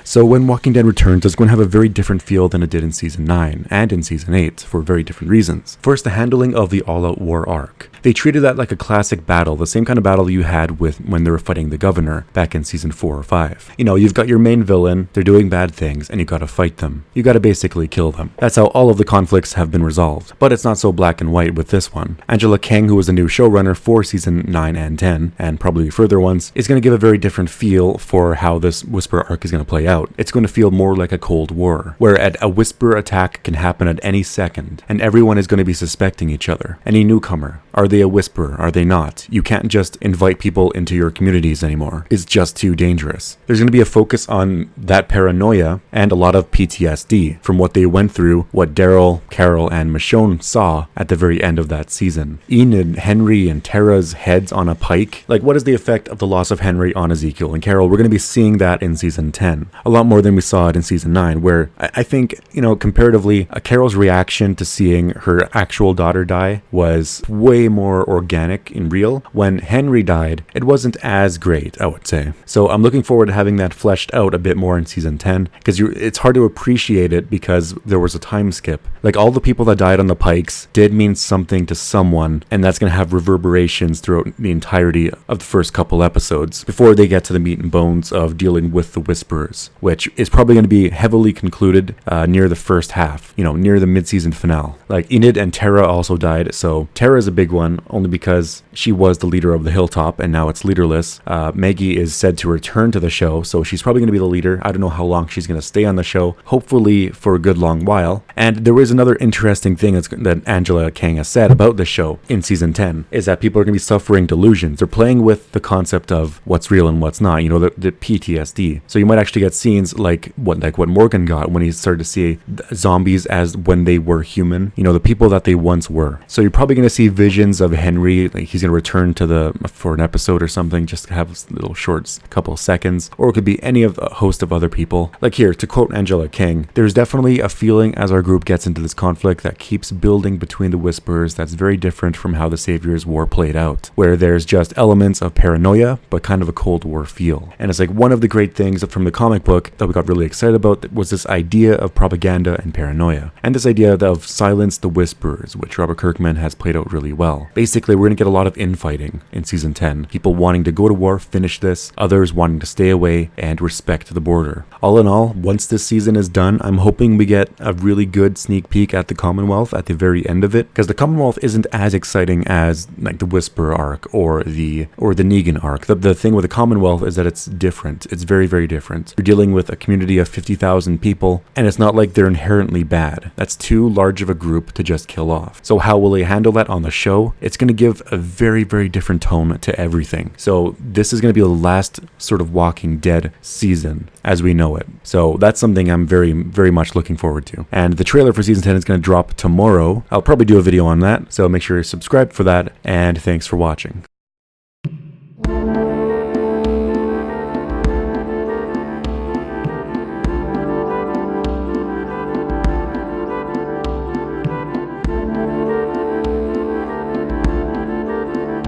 So when Walking Dead returns, it's going to have a very different feel than it did in Season 9 and in Season 8 for very different reasons. First, the handling of the all-out war arc. They treated that like a classic battle, the same kind of battle you had with when they were fighting the governor back in Season 4 or 5. You know, you've got your main villain, they're doing bad things, and you gotta fight them. You gotta basically kill them. That's how all of the conflicts have been resolved. But it's not so black and white with this one. Angela Kang, who was the new showrunner for Season 9 and 10, and probably further ones, is gonna give a very different feel for how this Whisper arc is gonna play out. It's gonna feel more like a Cold War, where a Whisper attack can happen at any second, and everyone is gonna be suspecting each other. Any newcomer, are they a Whisper? Are they not? You can't just invite people into your communities anymore. It's just too dangerous. There's going to be a focus on that paranoia and a lot of PTSD from what they went through, what Daryl, Carol, and Michonne saw at the very end of that season. Enid, Henry, and Tara's heads on a pike. Like, what is the effect of the loss of Henry on Ezekiel and Carol? We're going to be seeing that in Season 10. A lot more than we saw it in Season 9, where I think, you know, comparatively, Carol's reaction to seeing her actual daughter die was way more organic and real. When Henry died, it wasn't as great, I would say. So I'm looking forward to having that fleshed out a bit more in Season 10, because it's hard to appreciate it because there was a time skip. Like, all the people that died on the pikes did mean something to someone, and that's going to have reverberations throughout the entirety of the first couple episodes before they get to the meat and bones of dealing with the Whisperers, which is probably going to be heavily concluded near the first half, you know, near the mid-season finale. Like, Enid and Tara also died, so Tara's a big one, only because she was the leader of the Hilltop, and now it's leaderless. Maggie is said to return to the show, so she's probably going to be the leader. I don't know how long she's going to stay on the show, hopefully for a good long while. And there is another interesting thing that Angela Kang has said about the show in Season 10, is that people are going to be suffering delusions. They're playing with the concept of what's real and what's not, you know, the PTSD. So you might actually get scenes like what Morgan got when he started to see zombies as when they were human, you know, the people that they once were. So you're probably going to see visions of Henry, like he's going to return for an episode or something, just to have little shorts, a couple of seconds, or it could be any of a host of other people. Like here, to quote Angela Kang, there's definitely a feeling as our group gets into this conflict that keeps building between the Whisperers that's very different from how the Savior's War played out, where there's just elements of paranoia, but kind of a Cold War feel. And it's like one of the great things from the comic book that we got really excited about was this idea of propaganda and paranoia, and this idea of silence the Whisperers, which Robert Kirkman has played out really well. Basically, we're going to get a lot of infighting in Season 10. People wanting to go to war, finish this, others wanting to stay away and respect the border. All in all, once this season is done, I'm hoping we get a really good sneak peek at the Commonwealth at the very end of it, because the Commonwealth isn't as exciting as like the Whisper arc or the Negan arc. The thing with the Commonwealth is that it's different. It's very, very different. You're dealing with a community of 50,000 people, and it's not like they're inherently bad. That's too large of a group to just kill off. So how will they handle that on the show? It's going to give a very, very different tone to everything. So this is going to be the last sort of Walking Dead season as we know it. So that's something I'm very, very much looking forward to. And the trailer for Season 10 is going to drop tomorrow. I'll probably do a video on that, so make sure you're subscribed for that, and thanks for watching.